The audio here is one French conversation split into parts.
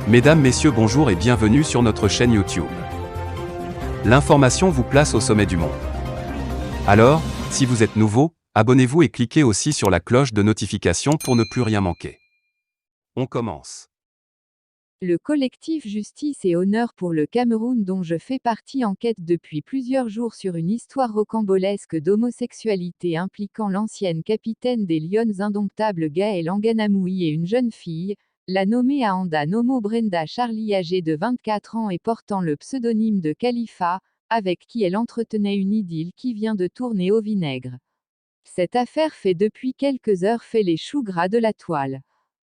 Mesdames, Messieurs, bonjour et bienvenue sur notre chaîne YouTube. L'information vous place au sommet du monde. Alors, si vous êtes nouveau, abonnez-vous et cliquez aussi sur la cloche de notification pour ne plus rien manquer. On commence. Le collectif Justice et Honneur pour le Cameroun dont je fais partie enquête depuis plusieurs jours sur une histoire rocambolesque d'homosexualité impliquant l'ancienne capitaine des Lions indomptables Gaëlle Anganamoui et une jeune fille, la nommée Aanda Nomo Brenda Charlie âgée de 24 ans et portant le pseudonyme de Khalifa, avec qui elle entretenait une idylle qui vient de tourner au vinaigre. Cette affaire fait depuis quelques heures les choux gras de la toile.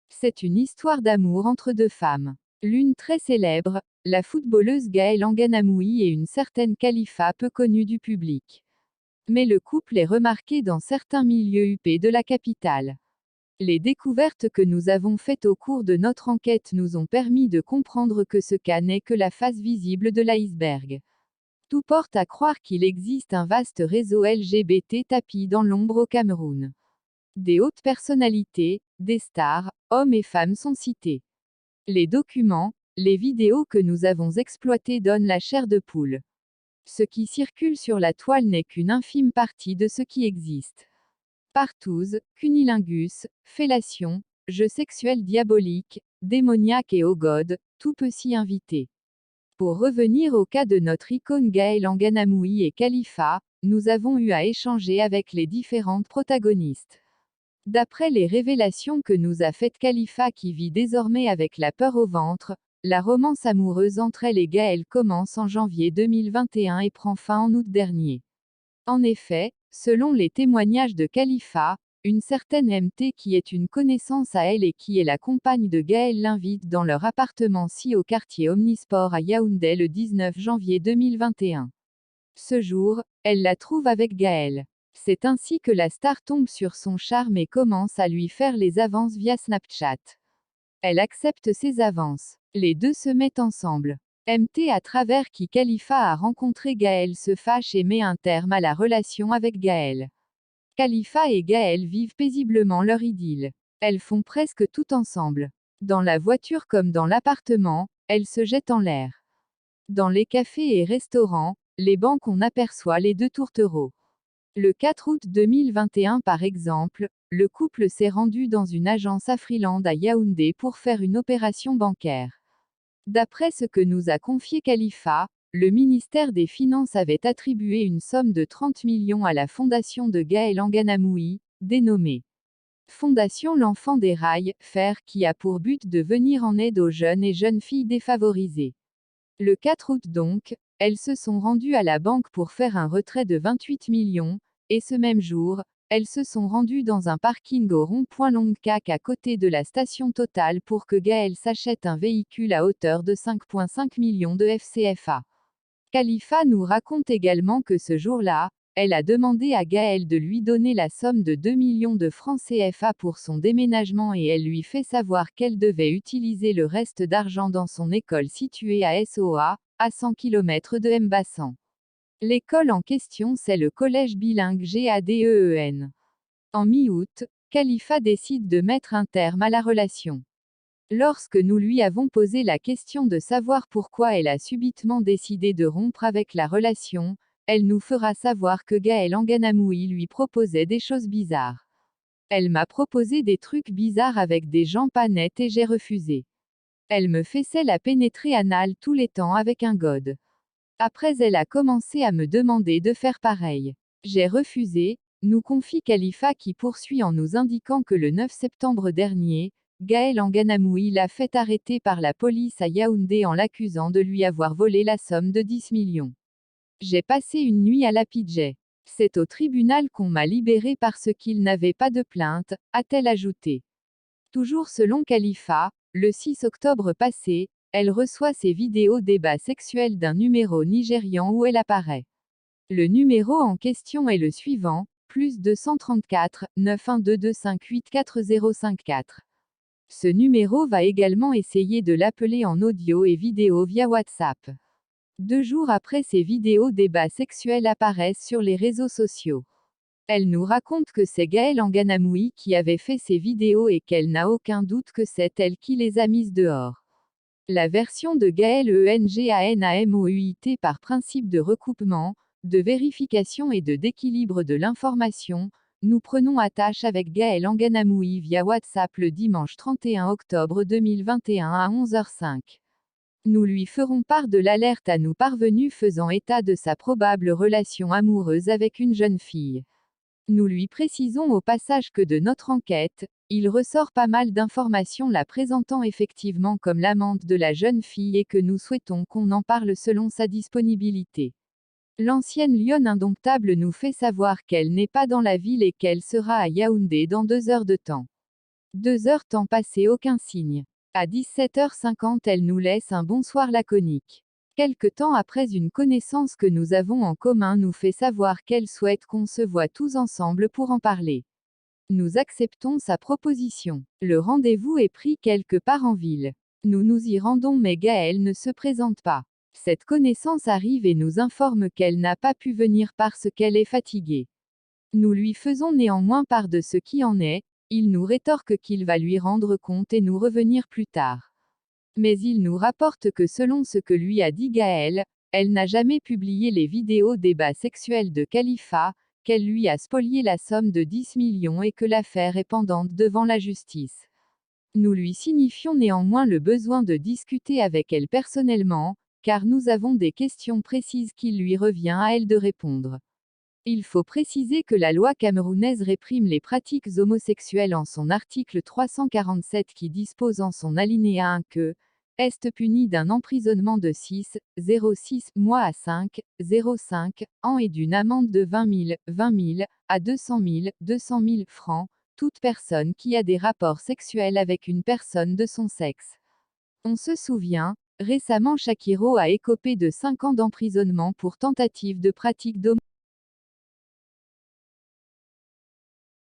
C'est une histoire d'amour entre deux femmes. L'une très célèbre, la footballeuse Gaëlle Anganamoui et une certaine Khalifa peu connue du public. Mais le couple est remarqué dans certains milieux huppés de la capitale. Les découvertes que nous avons faites au cours de notre enquête nous ont permis de comprendre que ce cas n'est que la face visible de l'iceberg. Tout porte à croire qu'il existe un vaste réseau LGBT tapi dans l'ombre au Cameroun. Des hautes personnalités, des stars, hommes et femmes sont cités. Les documents, les vidéos que nous avons exploitées donnent la chair de poule. Ce qui circule sur la toile n'est qu'une infime partie de ce qui existe. Partouze, cunilingus, fellation, jeux sexuels diaboliques, démoniaques et ogodes, tout peut s'y inviter. Pour revenir au cas de notre icône Gaëlle Anganamoui et Khalifa, nous avons eu à échanger avec les différentes protagonistes. D'après les révélations que nous a faites Khalifa qui vit désormais avec la peur au ventre, la romance amoureuse entre elle et Gaëlle commence en janvier 2021 et prend fin en août dernier. En effet, selon les témoignages de Khalifa, une certaine MT qui est une connaissance à elle et qui est la compagne de Gaëlle l'invite dans leur appartement-ci au quartier Omnisport à Yaoundé le 19 janvier 2021. Ce jour, elle la trouve avec Gaëlle. C'est ainsi que la star tombe sur son charme et commence à lui faire les avances via Snapchat. Elle accepte ses avances. Les deux se mettent ensemble. MT à travers qui Khalifa a rencontré Gaëlle se fâche et met un terme à la relation avec Gaëlle. Khalifa et Gaëlle vivent paisiblement leur idylle. Elles font presque tout ensemble. Dans la voiture comme dans l'appartement, elles se jettent en l'air. Dans les cafés et restaurants, les bancs on aperçoit les deux tourtereaux. Le 4 août 2021 par exemple, le couple s'est rendu dans une agence Afriland à Yaoundé pour faire une opération bancaire. D'après ce que nous a confié Khalifa, le ministère des Finances avait attribué une somme de 30 millions à la fondation de Gaëlle Anganamoui, dénommée Fondation L'Enfant des Rails, FER, qui a pour but de venir en aide aux jeunes et jeunes filles défavorisées. Le 4 août donc, elles se sont rendues à la banque pour faire un retrait de 28 millions, et ce même jour, elles se sont rendues dans un parking au rond-point Longcac à côté de la station Total pour que Gaëlle s'achète un véhicule à hauteur de 5,5 millions de FCFA. Khalifa nous raconte également que ce jour-là, elle a demandé à Gaëlle de lui donner la somme de 2 millions de francs CFA pour son déménagement et elle lui fait savoir qu'elle devait utiliser le reste d'argent dans son école située à SOA, à 100 km de Mbassan. L'école en question c'est le collège bilingue GADEEN. En mi-août, Khalifa décide de mettre un terme à la relation. Lorsque nous lui avons posé la question de savoir pourquoi elle a subitement décidé de rompre avec la relation, elle nous fera savoir que Gaëlle Anganamoui lui proposait des choses bizarres. Elle m'a proposé des trucs bizarres avec des gens pas nets et j'ai refusé. Elle me fessait la pénétrer anale tous les temps avec un god. Après elle a commencé à me demander de faire pareil. J'ai refusé, nous confie Khalifa qui poursuit en nous indiquant que le 9 septembre dernier, Gaëlle Anganamoui l'a fait arrêter par la police à Yaoundé en l'accusant de lui avoir volé la somme de 10 millions. J'ai passé une nuit à la Pidgey. C'est au tribunal qu'on m'a libéré parce qu'il n'avait pas de plainte, a-t-elle ajouté. Toujours selon Khalifa, le 6 octobre passé, elle reçoit ses vidéos débats sexuels d'un numéro nigérian où elle apparaît. Le numéro en question est le suivant, plus 234 9122584 4054. Ce numéro va également essayer de l'appeler en audio et vidéo via WhatsApp. 2 jours après ces vidéos débats sexuels apparaissent sur les réseaux sociaux. Elle nous raconte que c'est Gaëlle Anganamoui qui avait fait ces vidéos et qu'elle n'a aucun doute que c'est elle qui les a mises dehors. La version de Gaël ENGANAMOUIT par principe de recoupement, de vérification et d'équilibre de l'information, nous prenons attache avec Gaël Anganamoui via WhatsApp le dimanche 31 octobre 2021 à 11h05. Nous lui ferons part de l'alerte à nous parvenue faisant état de sa probable relation amoureuse avec une jeune fille. Nous lui précisons au passage que de notre enquête, il ressort pas mal d'informations la présentant effectivement comme l'amante de la jeune fille et que nous souhaitons qu'on en parle selon sa disponibilité. L'ancienne lionne indomptable nous fait savoir qu'elle n'est pas dans la ville et qu'elle sera à Yaoundé dans 2 heures de temps. 2 heures temps passé, aucun signe. À 17h50 elle nous laisse un bonsoir laconique. Quelque temps après, une connaissance que nous avons en commun nous fait savoir qu'elle souhaite qu'on se voit tous ensemble pour en parler. Nous acceptons sa proposition. Le rendez-vous est pris quelque part en ville. Nous nous y rendons mais Gaëlle ne se présente pas. Cette connaissance arrive et nous informe qu'elle n'a pas pu venir parce qu'elle est fatiguée. Nous lui faisons néanmoins part de ce qui en est, il nous rétorque qu'il va lui rendre compte et nous revenir plus tard. Mais il nous rapporte que selon ce que lui a dit Gaëlle, elle n'a jamais publié les vidéos débats sexuels de Khalifa, qu'elle lui a spolié la somme de 10 millions et que l'affaire est pendante devant la justice. Nous lui signifions néanmoins le besoin de discuter avec elle personnellement, car nous avons des questions précises qu'il lui revient à elle de répondre. Il faut préciser que la loi camerounaise réprime les pratiques homosexuelles en son article 347 qui dispose en son alinéa 1 que est puni d'un emprisonnement de 6,06 mois à 5,05 ans et d'une amende de 20 000 à 200 000 francs, toute personne qui a des rapports sexuels avec une personne de son sexe. On se souvient, récemment Shakiro a écopé de 5 ans d'emprisonnement pour tentative de pratique d'homophobie.